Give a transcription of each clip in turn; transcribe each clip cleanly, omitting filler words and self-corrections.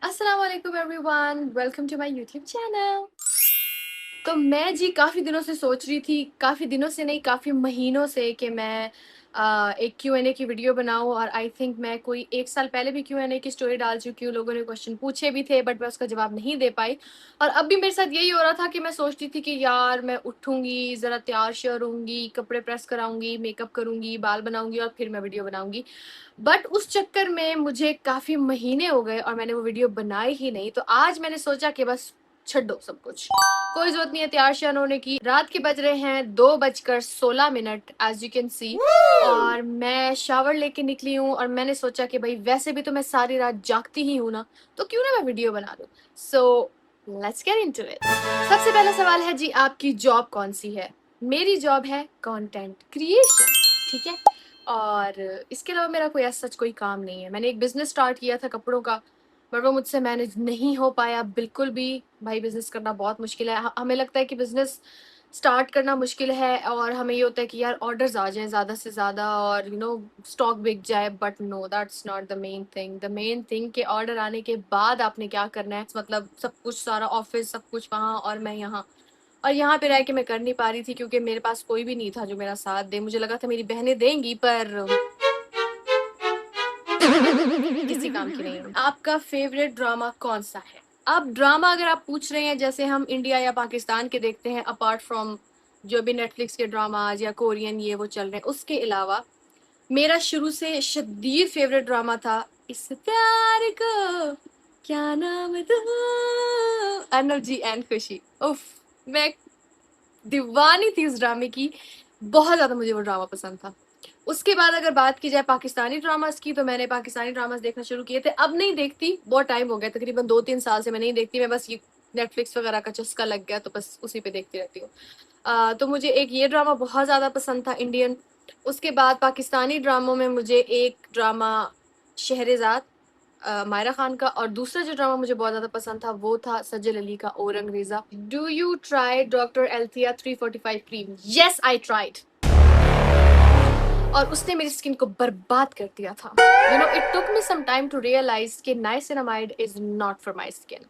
अस्सलाम वालेकुम everyone, welcome to my YouTube channel. तो मैं जी काफ़ी दिनों से सोच रही थी, काफ़ी दिनों से नहीं काफ़ी महीनों से कि मैं एक Q&A की वीडियो बनाऊँ। और आई थिंक मैं कोई 1 साल पहले भी Q&A की स्टोरी डाल चुकी हूँ। लोगों ने क्वेश्चन पूछे भी थे बट मैं उसका जवाब नहीं दे पाई। और अब भी मेरे साथ यही हो रहा था कि मैं सोचती थी कि यार मैं उठूँगी, ज़रा तैयार-श्यार होऊँगी, कपड़े प्रेस कराऊँगी, मेकअप करूँगी, बाल बनाऊँगी और फिर मैं वीडियो बनाऊँगी। बट उस चक्कर में मुझे काफ़ी महीने हो गए और मैंने वो वीडियो बनाई ही नहीं। तो आज मैंने सोचा कि बस छड्डो सब कुछ, कोई ज़रूरत नहीं है तैयार-श्यार होने की। रात के बज रहे हैं 2:16 एज़ यू कैन सी। और मैं शावर लेके निकली हूँ और मैंने सोचा कि भई वैसे भी तो मैं सारी रात जागती ही हूँ ना, तो क्यों ना मैं वीडियो बना लूँ। So let's get into it. सबसे पहला सवाल है जी, आपकी जॉब कौन-सी है? मेरी जॉब है कंटेंट क्रिएशन, ठीक है? और इसके अलावा मेरा कोई ऐसा सच कोई काम नहीं है। मैंने एक बिज़नेस स्टार्ट किया था कपड़ों का, बट वो मुझसे मैनेज नहीं हो पाया बिल्कुल भी। भाई बिज़नेस करना बहुत मुश्किल है। हमें लगता है कि बिज़नेस स्टार्ट करना मुश्किल है और हमें ये होता है कि यार ऑर्डर्स आ जाएँ ज़्यादा से ज़्यादा और स्टॉक बिक जाए, but no that's not the main thing. The main thing कि ऑर्डर आने के बाद आपने क्या करना है, मतलब सब कुछ सारा ऑफ़िस सब कुछ वहाँ और मैं यहाँ। और यहाँ पे रह के मैं कर नहीं पा रही थी क्योंकि मेरे पास कोई भी नहीं था जो मेरा साथ दे। मुझे लगा था मेरी बहनें देंगी पर किसी काम की नहीं है। आपका फेवरेट ड्रामा कौन-सा है? अब ड्रामा अगर आप पूछ रहे हैं जैसे हम इंडिया या पाकिस्तान के देखते हैं, अपार्ट फ्रॉम जो भी नेटफ्लिक्स के ड्रामाज़ या कोरियन ये वो चल रहे हैं, उसके अलावा मेरा शुरू से शदीद फेवरेट ड्रामा था इस प्यार को क्या नाम दूँ, अर्नब जी एंड खुशी। उफ़! मैं दीवानी थी उस ड्रामे की, बहुत ज़्यादा मुझे वो ड्रामा पसंद था। उसके बाद अगर बात की जाए पाकिस्तानी ड्रामास की, तो मैंने पाकिस्तानी ड्रामास देखना शुरू किए थे। अब नहीं देखती, बहुत टाइम हो गया, तकरीबन 2-3 साल से मैं नहीं देखती। मैं बस ये नेटफ्लिक्स वगैरह का चस्का लग गया तो बस उसी पे देखती रहती हूँ। तो मुझे एक ये ड्रामा बहुत ज़्यादा पसंद था इंडियन। उसके बाद पाकिस्तानी ड्रामों में मुझे एक ड्रामा शहरेज़ाद मायरा खान का, और दूसरा जो ड्रामा मुझे बहुत ज़्यादा पसंद था वो था सजल अली का O Rangreza. Do you try doctor Althea 345 cream? Yes I tried. और उसने मेरी स्किन को बर्बाद कर दिया था। It took me some time to realise कि niacinamide is not for my skin.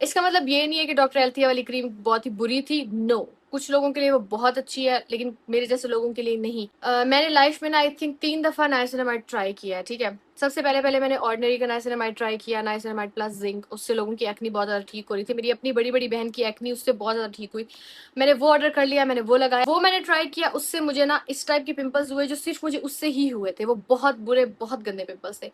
इसका मतलब ये नहीं है कि डॉक्टर एल्थिया वाली क्रीम बहुत ही बुरी थी, नो। कुछ लोगों के लिए वो बहुत अच्छी है लेकिन मेरे जैसे लोगों के लिए नहीं। मैंने लाइफ में ना आई थिंक 3 दफ़ा नाइसिनामाइड ट्राई किया है, ठीक है। सबसे पहले मैंने ऑर्डिनरी का नाइसिनामाइड ट्राई किया, नाइसिनामाइड प्लस जिंक। उससे लोगों की एक्नी बहुत ज़्यादा ठीक हो रही थी। मेरी अपनी बड़ी बड़ी बहन की एक्नी उससे बहुत ज़्यादा ठीक हुई। मैंने वो ऑर्डर कर लिया, मैंने वो लगाया, वो मैंने ट्राई किया। उससे मुझे ना इस टाइप के पिंपल्स हुए जो सिर्फ मुझे उससे ही हुए थे। वो बहुत बुरे बहुत गंदे पिंपल्स थे।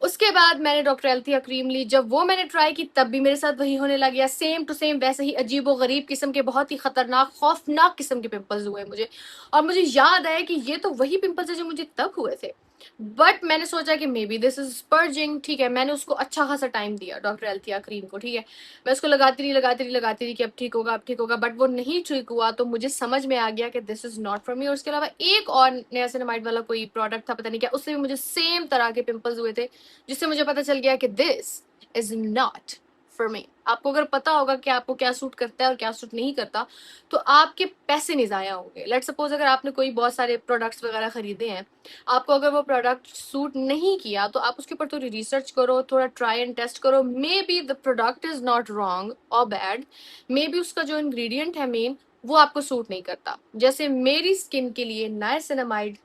उसके बाद मैंने डॉक्टर एल्थिया क्रीम ली। जब वो मैंने ट्राई की तब भी मेरे साथ वही होने लग गया, सेम टू सेम वैसे ही अजीबो गरीब किस्म के, बहुत ही खतरनाक खौफनाक किस्म के पिंपल्स हुए मुझे। और मुझे याद आया कि ये तो वही पिंपल्स है जो मुझे तब हुए थे। बट मैंने सोचा कि मे बी दिस इज स्पर्जिंग, ठीक है। मैंने उसको अच्छा खासा टाइम दिया डॉक्टर एल्थिया क्रीम को, ठीक है। मैं उसको लगाती रही कि अब ठीक होगा अब ठीक होगा, बट वो नहीं ठीक हुआ। तो मुझे समझ में आ गया कि this is not for me. और उसके अलावा एक और नियासिनामाइड वाला कोई प्रोडक्ट था, पता नहीं क्या, उससे भी मुझे सेम तरह के पिंपल्स हुए थे, जिससे मुझे पता चल गया कि this is not for me. आपको अगर पता होगा कि आपको क्या सूट करता है और क्या सूट नहीं करता, तो आपके पैसे नहीं ज़ाया होंगे। लेट्स सपोज अगर आपने कोई बहुत सारे प्रोडक्ट्स वगैरह खरीदे हैं, आपको अगर वो प्रोडक्ट सूट नहीं किया तो आप उसके ऊपर थोड़ी रिसर्च करो, थोड़ा ट्राई एंड टेस्ट करो। May be the product is not wrong और बैड, मे बी उसका जो इंग्रेडिएंट है मेन वो आपको सूट नहीं करता। जैसे मेरी स्किन के लिए नाइसिनामाइड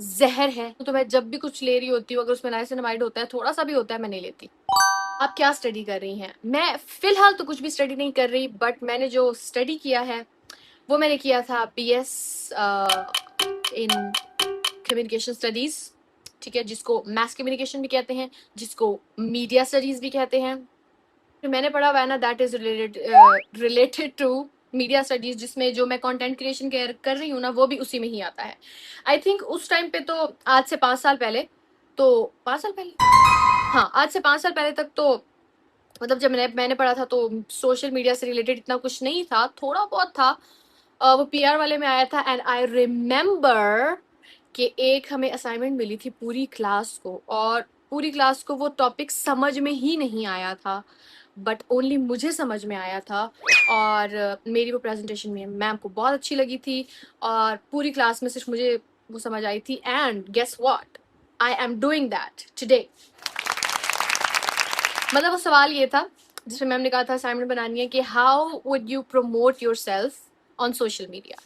जहर है, तो मैं जब भी कुछ ले रही होती हूँ अगर उसमें नाइसिनामाइड होता है, थोड़ा सा भी होता है, मैं नहीं लेती। आप क्या स्टडी कर रही हैं? मैं फिलहाल तो कुछ भी स्टडी नहीं कर रही, बट मैंने जो स्टडी किया है वो मैंने किया था BS इन कम्युनिकेशन स्टडीज, ठीक है, जिसको मैस कम्युनिकेशन भी कहते हैं, जिसको मीडिया स्टडीज भी कहते हैं। जो मैंने पढ़ा हुआ है ना, that is related to media studies, जिसमें जो मैं कंटेंट क्रिएशन कर रही हूँ ना, वो भी उसी में ही आता है। आई थिंक उस टाइम पे तो आज से 5 साल पहले, तो 5 साल पहले, हाँ आज से 5 साल पहले तक तो मतलब जब मैंने पढ़ा था तो सोशल मीडिया से रिलेटेड इतना कुछ नहीं था, थोड़ा बहुत था। वो PR वाले में आया था। एंड आई रिमेम्बर कि एक हमें असाइनमेंट मिली थी पूरी क्लास को, और पूरी क्लास को वो टॉपिक समझ में ही नहीं आया था, बट ओनली मुझे समझ में आया था। और मेरी वो प्रेजेंटेशन में मैम को बहुत अच्छी लगी थी, और पूरी क्लास में सिर्फ मुझे वो समझ आई थी। And guess what, I am doing that today. मतलब वो सवाल ये था जिसमें मैम ने कहा था असाइनमेंट बनानी है कि how would you promote your self on social media,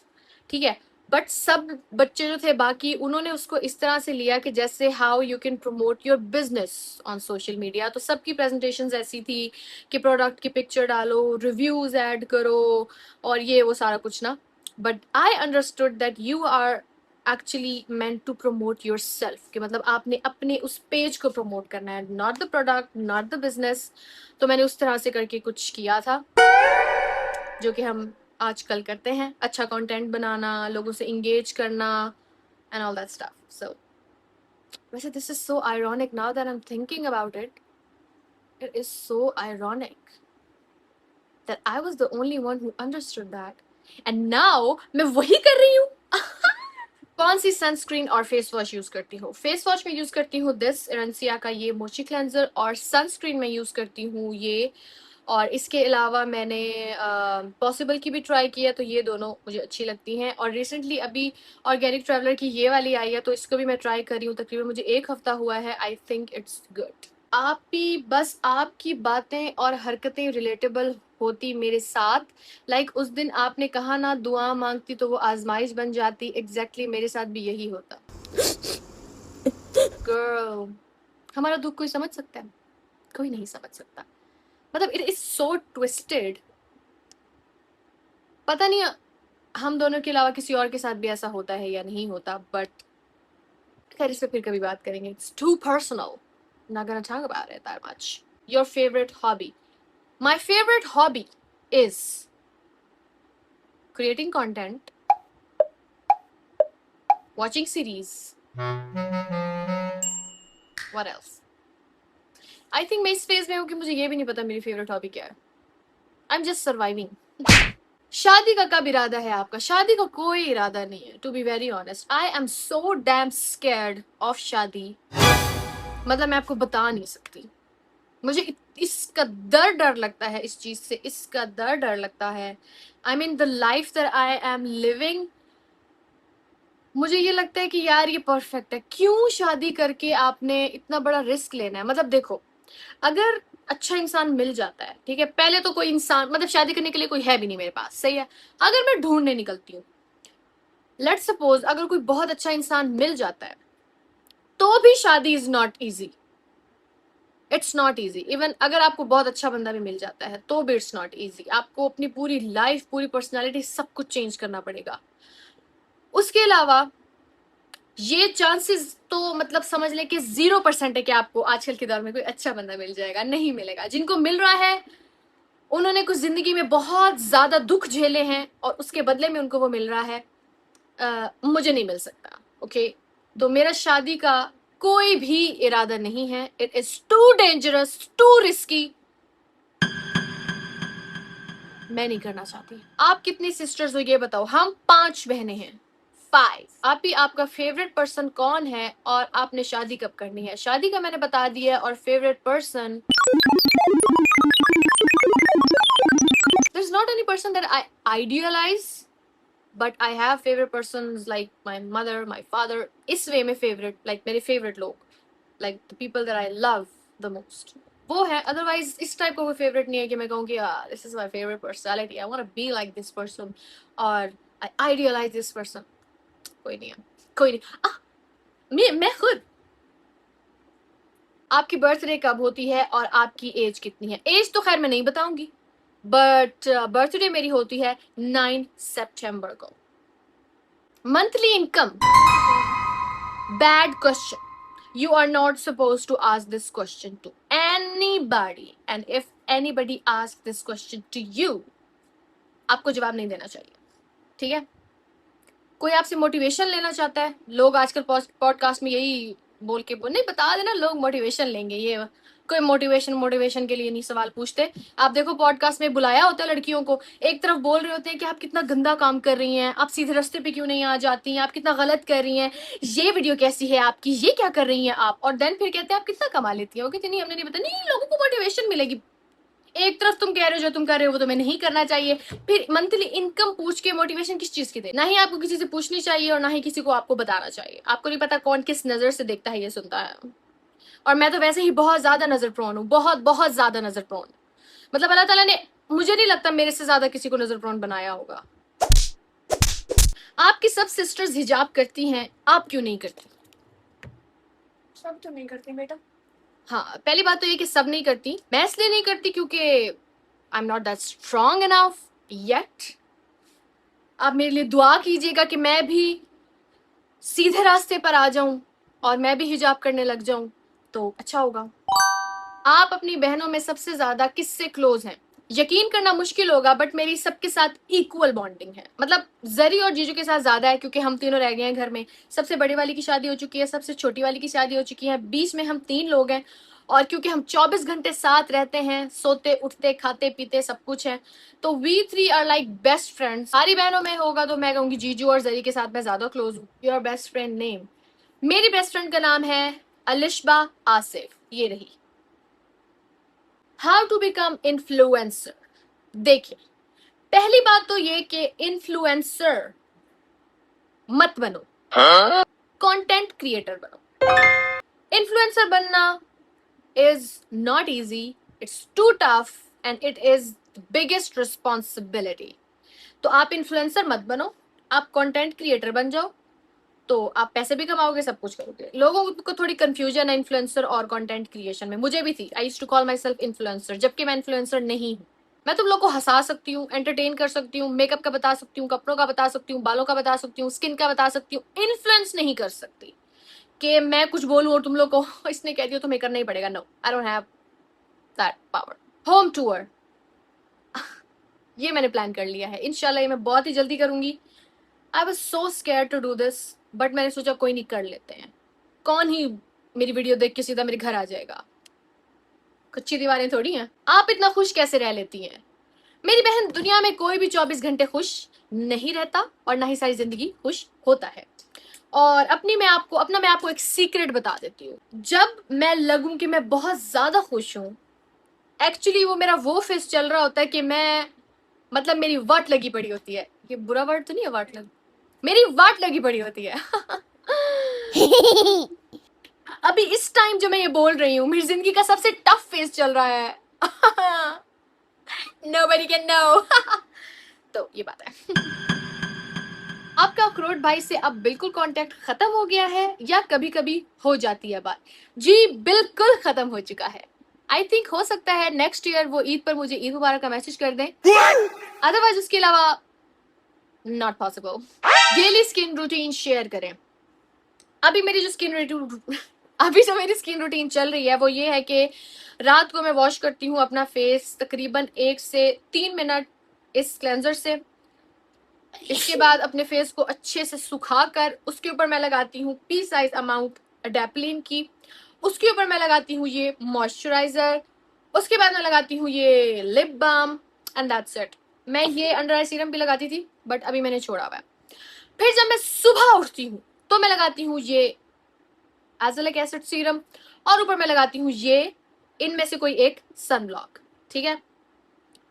ठीक है। बट सब बच्चे जो थे बाकी, उन्होंने उसको इस तरह से लिया कि जैसे how you can promote your business on social media. तो सबकी प्रेजेंटेशंस ऐसी थी कि प्रोडक्ट की पिक्चर डालो, रिव्यूज ऐड करो और ये वो सारा कुछ ना। But I understood that you are actually meant to promote yourself, कि मतलब आपने अपने उस पेज को प्रमोट करना है, not the product, not the business. तो मैंने उस तरह से करके कुछ किया था जो कि हम आजकल करते हैं, अच्छा कंटेंट बनाना, लोगों से इंगेज करना एंड ऑल दैट स्टफ। सो वैसे this is so ironic now that I am thinking about it, it is so ironic that I was the only one who understood that and now मैं वही कर रही हूँ। कौन सी sunscreen और face wash use करती हूँ? फेस वॉश में यूज करती हूँ दिस एरेंसिया का ये मोची क्लेंजर, और सनस्क्रीन में यूज करती हूँ ये। और इसके अलावा मैंने पॉसिबल की भी ट्राई किया, तो ये दोनों मुझे अच्छी लगती हैं। और रिसेंटली अभी ऑर्गेनिक ट्रैवलर की ये वाली आई है, तो इसको भी मैं ट्राई कर रही हूँ। तकरीबन मुझे 1 हफ्ता हुआ है। I think it's good. आप भी बस आपकी बातें और हरकतें रिलेटेबल होती मेरे साथ। लाइक उस दिन आपने कहा ना, दुआ मांगती तो वो आजमाइश बन जाती। एग्जैक्टली मेरे साथ भी यही होता। गर्ल, हमारा दुख कोई समझ सकता है? कोई नहीं समझ सकता। मतलब इट इज सो ट्विस्टेड। पता नहीं हम दोनों के अलावा किसी और के साथ भी ऐसा होता है या नहीं होता, बट खैर इस पे फिर कभी बात करेंगे। It's too personal, not gonna talk about it that much. Your favorite hobby? My favorite hobby is creating content, watching series. What else? I think मैं इस फेज में हूँ कि मुझे ये भी नहीं पता मेरी फेवरेट हॉबी क्या है। I'm just surviving. शादी का कब इरादा है आपका? शादी का कोई इरादा नहीं है, to be very honest. I am so damn scared of शादी, मतलब मैं आपको बता नहीं सकती। मुझे इसका डर लगता है, इस चीज से इसका डर लगता है। I mean the life that I am living, मुझे ये लगता है कि यार ये परफेक्ट है। क्यों शादी करके आपने इतना बड़ा रिस्क लेना है? मतलब देखो, अगर अच्छा इंसान मिल जाता है, ठीक है, पहले तो कोई इंसान, मतलब शादी करने के लिए कोई है भी नहीं मेरे पास, सही है। अगर मैं ढूंढने निकलती हूँ, लेट्स सपोज अगर कोई बहुत अच्छा इंसान मिल जाता है, तो भी शादी is not easy. It's not easy. Even अगर आपको बहुत अच्छा बंदा भी मिल जाता है, तो भी इट्स नॉट इजी। आपको अपनी पूरी लाइफ, पूरी पर्सनैलिटी, सब कुछ चेंज करना पड़ेगा। उसके अलावा ये चांसेस तो मतलब समझ लें कि 0% है कि आपको आजकल के दौर में कोई अच्छा बंदा मिल जाएगा। नहीं मिलेगा। जिनको मिल रहा है उन्होंने कुछ जिंदगी में बहुत ज्यादा दुख झेले हैं और उसके बदले में उनको वो मिल रहा है। मुझे नहीं मिल सकता। ओके, तो मेरा शादी का कोई भी इरादा नहीं है। It is too dangerous, too risky. मैं नहीं करना चाहती। आप कितनी सिस्टर्स हो ये बताओ? हम 5 बहनें हैं, 5। आप ही, आपका फेवरेट पर्सन कौन है और आपने शादी कब करनी है? शादी का मैंने बता दिया। और favourite person, there's not any person that I idealize, but I have favorite persons like my mother, my father. इस वे में फेवरेट, like मेरे फेवरेट लोग, like the people that I love the most, वो है। अदरवाइज इस type का कोई favourite नहीं है कि मैं कहूँ कि this is my favourite personality, I want to be like this person और आई आइडियलाइज दिस पर्सन। कोई नहीं है, कोई नहीं। मैं खुद। आपकी बर्थडे कब होती है और आपकी एज कितनी है? एज तो खैर मैं नहीं बताऊंगी, बट बर्थडे मेरी होती है 9 सितंबर को। Monthly income, bad question. You are not supposed to ask this question to anybody, and if anybody asks this question to you, आपको जवाब नहीं देना चाहिए, ठीक है? कोई आपसे मोटिवेशन लेना चाहता है, लोग आजकल पॉडकास्ट में यही बोल के नहीं बता देना, लोग मोटिवेशन लेंगे। ये कोई मोटिवेशन के लिए नहीं सवाल पूछते। आप देखो पॉडकास्ट में बुलाया होता है लड़कियों को, एक तरफ बोल रहे होते हैं कि आप कितना गंदा काम कर रही हैं, आप सीधे रास्ते पे क्यों नहीं आ जाती हैं, आप कितना गलत कर रही हैं, ये वीडियो कैसी है आपकी, ये क्या कर रही हैं आप, और देन फिर कहते हैं आप कितना कमा लेती हैं। वो कहते नहीं हमने नहीं पता। नहीं, लोगों को मोटिवेशन मिलेगी। एक तरफ तुम कह रहे हो जो तुम कर रहे हो वो तुम्हें नहीं करना चाहिए, फिर मंथली इनकम पूछ के मोटिवेशन किस चीज की दे? ना ही आपको किसी से पूछनी चाहिए और ना ही किसी को आपको बताना चाहिए। आपको नहीं पता कौन किस नजर से देखता है, ये सुनता है। और मैं तो वैसे ही बहुत ज्यादा नजर प्रोन हूँ, बहुत बहुत ज्यादा नजर प्रोन। मतलब अल्लाह ताला ने, मुझे नहीं लगता मेरे से ज्यादा किसी को नजर प्रोन बनाया होगा। आपकी सब सिस्टर्स हिजाब करती हैं, आप क्यों नहीं करती? सब तो नहीं करती बेटा। हाँ, पहली बात तो ये कि सब नहीं करती। मैं इसलिए नहीं करती क्योंकि I am not that strong enough yet. आप मेरे लिए दुआ कीजिएगा कि मैं भी सीधे रास्ते पर आ जाऊं और मैं भी हिजाब करने लग जाऊं, तो अच्छा होगा। आप अपनी बहनों में सबसे ज्यादा किससे क्लोज हैं? यकीन करना मुश्किल होगा बट मेरी सबके साथ इक्वल बॉन्डिंग है। मतलब जरी और जीजू के साथ ज्यादा है क्योंकि हम तीनों रह गए हैं घर में। सबसे बड़ी वाली की शादी हो चुकी है, सबसे छोटी वाली की शादी हो चुकी है, बीच में हम 3 लोग हैं। और क्योंकि हम 24 घंटे साथ रहते हैं, सोते उठते खाते पीते सब कुछ है, तो we 3 are like best friends. सारी बहनों में होगा तो मैं कहूंगी जीजू और जरी के साथ मैं ज्यादा क्लोज हूँ। Your best friend name? मेरी बेस्ट फ्रेंड का नाम है अलिशबा आसिफ। ये रही। How to become influencer? देखिए, पहली बात तो ये कि इन्फ्लुएंसर मत बनो, कंटेंट क्रिएटर बनो। इन्फ्लुएंसर बनना is not easy, it's too tough and it is the biggest responsibility. तो आप इन्फ्लुएंसर मत बनो, आप कंटेंट क्रिएटर बन जाओ, तो आप पैसे भी कमाओगे, सब कुछ करोगे। लोगों को थोड़ी कंफ्यूजन है इन्फ्लुएंसर और कंटेंट क्रिएशन में, मुझे भी थी। I used to call myself influencer, जबकि मैं इन्फ्लुएंसर नहीं हूँ। मैं तुम लोग को हंसा सकती हूँ, एंटरटेन कर सकती हूँ, मेकअप का बता सकती हूँ, कपड़ों का बता सकती हूँ, बालों का बता सकती हूँ, स्किन का बता सकती हूँ। इन्फ्लुएंस नहीं कर सकती कि मैं कुछ बोलूँ और तुम लोग को इसने कह दिया तो मैं करना ही पड़ेगा। No, I don't have that power. Home tour, ये मैंने प्लान कर लिया है, इंशाल्लाह ये मैं बहुत ही जल्दी करूंगी। I was so scared to do this but मैंने सोचा कोई नहीं, कर लेते हैं। कौन ही मेरी वीडियो देख के सीधा मेरे घर आ जाएगा? कच्ची दीवारें थोड़ी हैं। आप इतना खुश कैसे रह लेती हैं? मेरी बहन, दुनिया में कोई भी 24 घंटे खुश नहीं रहता और ना ही सारी जिंदगी खुश होता है। और मैं आपको एक सीक्रेट बता देती हूँ। जब मैं लगूं कि मैं बहुत ज्यादा खुश हूँ, एक्चुअली वो मेरा वो फेस चल रहा होता है कि मैं, मतलब मेरी वाट लगी पड़ी होती है। ये बुरा वर्ड तो नहीं है, वाट लग, मेरी वाट लगी पड़ी होती है। अभी इस टाइम जो मैं ये बोल रही हूँ, मेरी जिंदगी का सबसे टफ फेज चल रहा है। Nobody can know। तो ये बात है। आपका अखरोट भाई से अब बिल्कुल कांटेक्ट खत्म हो गया है या कभी कभी हो जाती है बात? जी बिल्कुल खत्म हो चुका है। आई थिंक हो सकता है नेक्स्ट ईयर वो ईद पर मुझे ईद मुबारक का मैसेज कर दें, अदरवाइज उसके अलावा not possible. Daily skin routine share करें। अभी मेरी जो मेरी स्किन रूटीन चल रही है वो ये है कि रात को मैं वॉश करती हूँ अपना फेस तकरीबन 1 से 3 मिनट इस क्लेंजर से। इसके बाद अपने फेस को अच्छे से सुखा कर उसके ऊपर मैं लगाती हूँ पी साइज अमाउंट अडेप्लिन की। उसके ऊपर मैं लगाती हूँ ये मॉइस्चराइजर। उसके बाद मैं लगाती हूँ ये lip balm and that's it. मैं ये अंडर आई सीरम भी लगाती थी बट अभी मैंने छोड़ा हुआ है। फिर जब मैं सुबह उठती हूँ तो मैं लगाती हूँ ये एजलिक एसिड सीरम और ऊपर मैं लगाती हूँ ये, इनमें से कोई एक सनब्लॉक। ठीक है,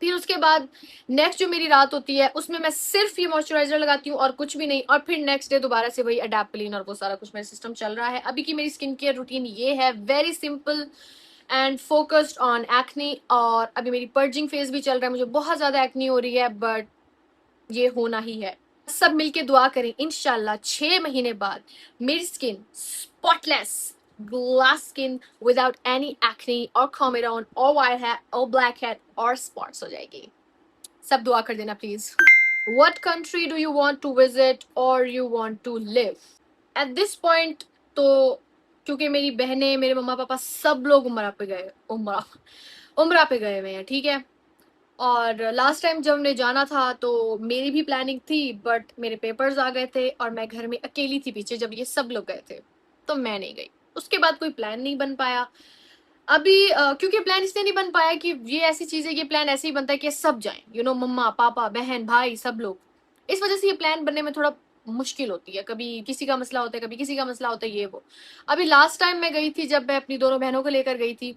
फिर उसके बाद नेक्स्ट जो मेरी रात होती है उसमें मैं सिर्फ ये मॉइस्चराइजर लगाती हूँ और कुछ भी नहीं। और फिर नेक्स्ट डे दोबारा से वही अडेप्लिन और वो सारा कुछ मेरा सिस्टम चल रहा है। अभी की मेरी स्किन केयर रूटीन ये है, very simple and focused on acne. और अभी मेरी पर्जिंग फेज भी चल रहा है, मुझे बहुत ज्यादा एक्ने हो रही है बट ये होना ही है। सब मिलके दुआ करें, इंशाल्लाह 6 महीने बाद मेरी skin spotless glass skin without any acne or comedone or white head or black head or spots हो जाएगी। सब दुआ कर देना please. What country do you want to visit or you want to live? At this point तो क्योंकि मेरी बहनें, मेरे मम्मा पापा सब लोग उम्रा पे गए हुए हैं, ठीक है। और लास्ट टाइम जब हमने जाना था तो मेरी भी प्लानिंग थी बट मेरे पेपर्स आ गए थे और मैं घर में अकेली थी पीछे जब ये सब लोग गए थे, तो मैं नहीं गई। उसके बाद कोई प्लान नहीं बन पाया अभी। क्योंकि प्लान इसलिए नहीं बन पाया कि ये ऐसी चीज है, ये प्लान ऐसे ही बनता है कि सब जाएं, मम्मा पापा बहन भाई सब लोग। इस वजह से ये प्लान बनने में थोड़ा मुश्किल होती है, कभी किसी का मसला होता है, कभी किसी का मसला होता है, ये वो। अभी लास्ट टाइम मैं गई थी जब मैं अपनी दोनों बहनों को लेकर गई थी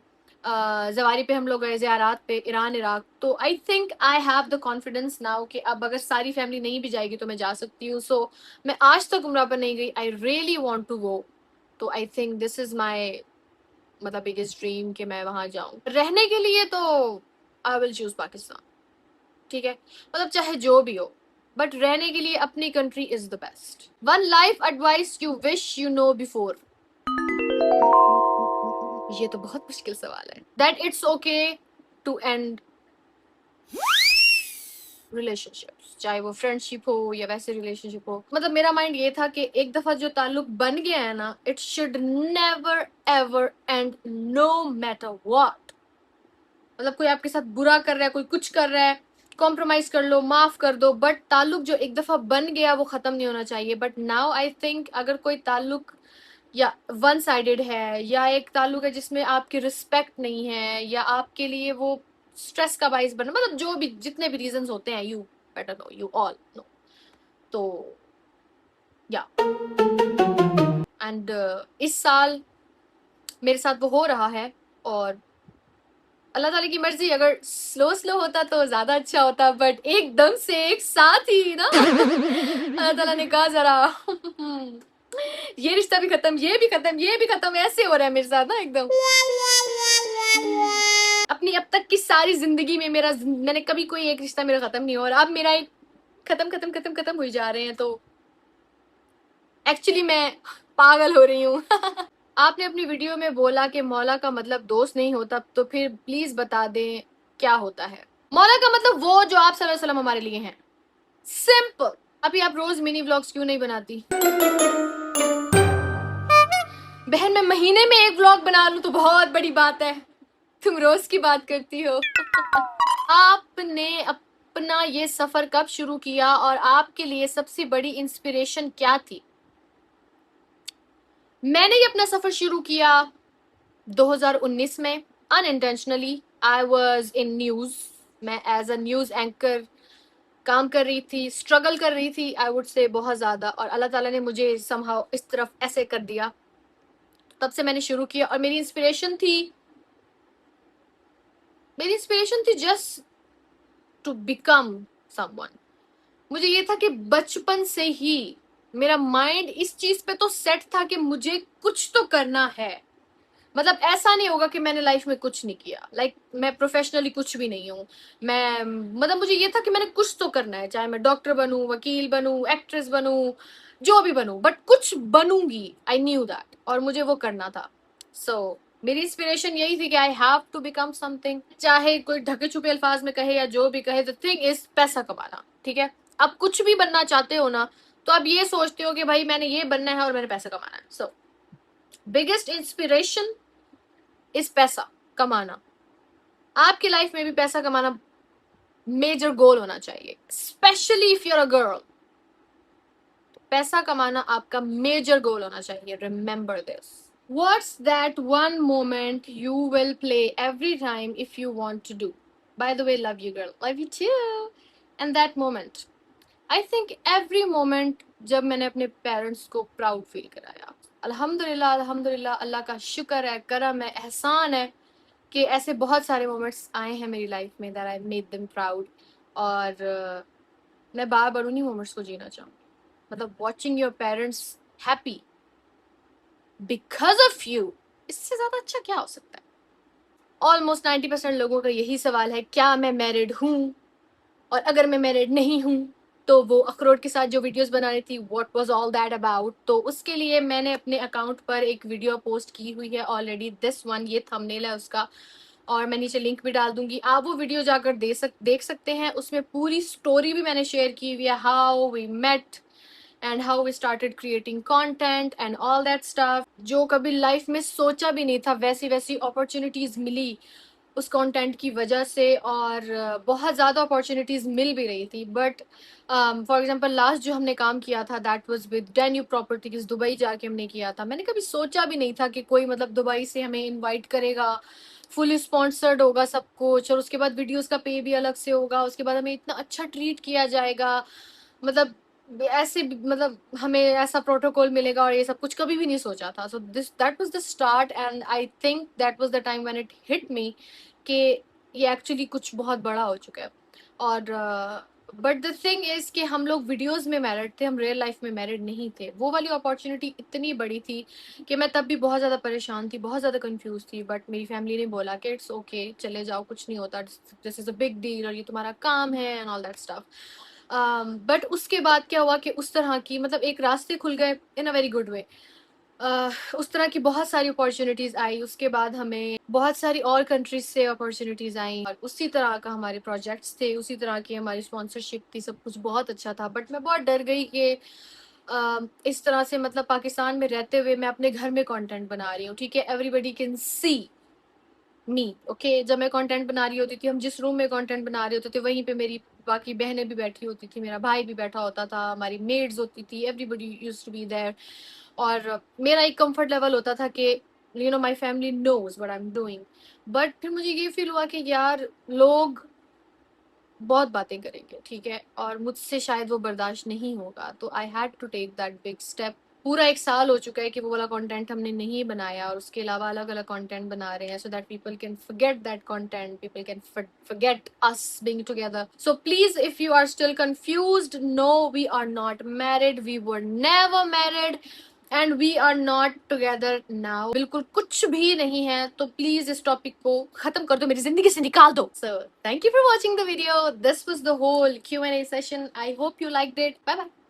जवारी पे, हम लोग गए ज़ियारात पे ईरान इराक। तो I think I have the confidence now कि अब अगर सारी फैमिली नहीं भी जाएगी तो मैं जा सकती हूँ। सो मैं आज तक उम्रा पर नहीं गई, I really want to go. तो I think this is my मतलब बिगेस्ट ड्रीम कि मैं वहां जाऊं। रहने के लिए तो आई विल चूज पाकिस्तान, ठीक है, मतलब चाहे जो भी हो, बट रहने के लिए अपनी country is the best. One life advice you wish you know before. ये तो बहुत मुश्किल सवाल है। That it's okay to end relationships, चाहे वो फ्रेंडशिप हो या वैसे रिलेशनशिप हो। मतलब मेरा माइंड ये था कि एक दफा जो ताल्लुक बन गया है ना, it should never ever end, no matter what. मतलब कोई आपके साथ बुरा कर रहा है, कोई कुछ कर रहा है, कॉम्प्रोमाइज कर लो, माफ कर दो, बट ताल्लुक जो एक दफा बन गया वो खत्म नहीं होना चाहिए। बट नाउ आई थिंक अगर कोई ताल्लुक या वन साइडेड है, या एक ताल्लुक है जिसमें आपकी रिस्पेक्ट नहीं है, या आपके लिए वो स्ट्रेस का बाइस बना, मतलब जो भी जितने भी रीजंस होते हैं, you better know, you all know. तो या एंड इस साल मेरे साथ वो हो रहा है, और अल्लाह ताला की मर्जी, अगर स्लो स्लो होता तो ज्यादा अच्छा होता, बट एकदम से एक साथ ही ना अल्लाह ताला ने कहा जरा ये रिश्ता भी खत्म, ये भी खत्म, ये भी खत्म, ऐसे हो रहा है मेरे साथ ना एकदम। अपनी अब तक की सारी जिंदगी में मैंने कभी कोई एक रिश्ता मेरा खत्म नहीं हुआ, और अब मेरा एक खत्म खत्म खत्म खत्म हुई जा रहे हैं, तो एक्चुअली मैं पागल हो रही हूँ। आपने अपनी वीडियो में बोला कि मौला का मतलब दोस्त नहीं होता, तो फिर प्लीज बता दें क्या होता है। मौला का मतलब वो जो आप सल्लल्लाहु अलैहि वसल्लम हमारे लिए हैं, सिंपल। अभी आप रोज मिनी व्लॉग्स क्यों नहीं बनाती? बहन, मैं महीने में एक व्लॉग बना लूं तो बहुत बड़ी बात है, तुम रोज की बात करती हो। आपने अपना ये सफर कब शुरू किया, और आपके लिए सबसे बड़ी इंस्पिरेशन क्या थी? मैंने ये अपना सफर शुरू किया 2019 में, unintentionally. I was in news, मैं एज अ न्यूज एंकर काम कर रही थी, स्ट्रगल कर रही थी, आई वुड से बहुत ज्यादा, और अल्लाह ताला ने मुझे समहाउ इस तरफ ऐसे कर दिया, तब से मैंने शुरू किया। और मेरी इंस्पिरेशन थी जस्ट टू बिकम समवन। मुझे ये था कि बचपन से ही मेरा माइंड इस चीज पे तो सेट था कि मुझे कुछ तो करना है। मतलब ऐसा नहीं होगा कि मैंने लाइफ में कुछ नहीं किया, मैं प्रोफेशनली कुछ भी नहीं हूँ, मैं मतलब मुझे ये था कि मैंने कुछ तो करना है, चाहे मैं डॉक्टर बनूं, वकील बनूं, एक्ट्रेस बनूं, जो भी बनूं, बट कुछ बनूंगी। आई न्यू दैट, और मुझे वो करना था। सो मेरी इंस्पिरेशन यही थी कि I have to become something, चाहे कोई ढके छुपे अल्फाज में कहे या जो भी कहे, द थिंग इज पैसा कमाना, ठीक है। अब कुछ भी बनना चाहते हो ना, तो आप ये सोचते हो कि भाई मैंने ये बनना है और मैंने पैसा कमाना है। सो बिगेस्ट इंस्पिरेशन इज पैसा कमाना। आपकी लाइफ में भी पैसा कमाना मेजर गोल होना चाहिए, specially if you're a girl. पैसा कमाना आपका मेजर गोल होना चाहिए, remember this. What's that one moment you will play every time if you want to do? By the way, love you girl, love you too. And that moment, I think every moment जब मैंने अपने parents को proud feel कराया। अल्हम्दुलिल्लाह, अल्हम्दुलिल्लाह, अल्लाह का शुक्र है, करम है, एहसान है कि ऐसे बहुत सारे मोमेंट्स आए हैं मेरी लाइफ में that I made them proud. और मैं बार बार उन्हीं मोमेंट्स को जीना चाहूँगी। मतलब watching your parents happy because of you, इससे ज्यादा अच्छा क्या हो सकता है? ऑलमोस्ट 90% लोगों का यही सवाल है, क्या मैं मैरिड हूँ, और अगर मैं मैरिड नहीं हूँ तो वो अखरोट के साथ जो वीडियोस बना रही थी, what was all that about. तो उसके लिए मैंने अपने अकाउंट पर एक वीडियो पोस्ट की हुई है ऑलरेडी, दिस वन, ये थंबनेल है उसका, और मैं नीचे लिंक भी डाल दूंगी, आप वो वीडियो जाकर देख सकते हैं। उसमें पूरी स्टोरी भी मैंने शेयर की हुई है, how we met and how we started creating content and all that stuff. जो कभी लाइफ में सोचा भी नहीं था, वैसी वैसी अपॉर्चुनिटीज मिली उस कंटेंट की वजह से, और बहुत ज़्यादा अपॉर्चुनिटीज़ मिल भी रही थी। बट फॉर एग्जांपल लास्ट जो हमने काम किया था, that was with डेन्यू properties, Dubai जाके हमने किया था। मैंने कभी सोचा भी नहीं था कि कोई मतलब दुबई से हमें इनवाइट करेगा, फुली स्पॉन्सर्ड होगा सब कुछ, और उसके बाद वीडियोस का पे भी अलग से होगा, उसके बाद हमें इतना अच्छा ट्रीट किया जाएगा, मतलब ऐसे मतलब हमें ऐसा प्रोटोकॉल मिलेगा, और ये सब कुछ कभी भी नहीं सोचा था। So this that was the start, and I think that was the time when it hit me कि ये एक्चुअली कुछ बहुत बड़ा हो चुका है। और बट द थिंग इज कि हम लोग वीडियोस में मैरिड थे, हम रियल लाइफ में मैरिड नहीं थे। वो वाली अपॉर्चुनिटी इतनी बड़ी थी कि मैं तब भी बहुत ज़्यादा परेशान थी, बहुत ज़्यादा कंफ्यूज थी, बट मेरी फैमिली ने बोला कि इट्स ओके, चले जाओ, कुछ नहीं होता, this is a big deal और ये तुम्हारा काम है and all that stuff. But उसके बाद क्या हुआ कि उस तरह की मतलब एक रास्ते खुल गए इन अ वेरी गुड वे। उस तरह की बहुत सारी अपॉर्चुनिटीज़ आई। उसके बाद हमें बहुत सारी और कंट्रीज से अपॉर्चुनिटीज़ आई और उसी तरह का हमारे प्रोजेक्ट्स थे, उसी तरह की हमारी स्पॉन्सरशिप थी, सब कुछ बहुत अच्छा था। बट मैं बहुत डर गई कि इस तरह से मतलब पाकिस्तान में रहते हुए मैं अपने घर में कंटेंट बना रही हूँ, ठीक है, everybody can see me, okay. जब मैं कंटेंट बना रही होती थी, हम जिस रूम में कंटेंट बना रहे होते थे वहीं पे मेरी बाकी बहनें भी बैठी होती थी, मेरा भाई भी बैठा होता था, हमारी मेड्स होती थी, everybody used to be there. और मेरा एक कंफर्ट लेवल होता था कि you know my family knows what I am doing. But फिर मुझे ये फील हुआ कि यार लोग बहुत बातें करेंगे, ठीक है, और मुझसे शायद वो बर्दाश्त नहीं होगा, तो I had to take that big step. पूरा 1 साल हो चुका है कि वो वाला कंटेंट हमने नहीं बनाया और उसके अलावा अलग अलग कंटेंट बना रहे हैं so that people can forget that content, people can forget us being together. So please if you are still confused, no, we are not married, we were never married and we are not together now. बिल्कुल कुछ भी नहीं है, तो please इस topic को खत्म कर दो, मेरी जिंदगी से निकाल दो। So thank you for watching the video, this was the whole Q&A session, I hope you liked it, bye bye.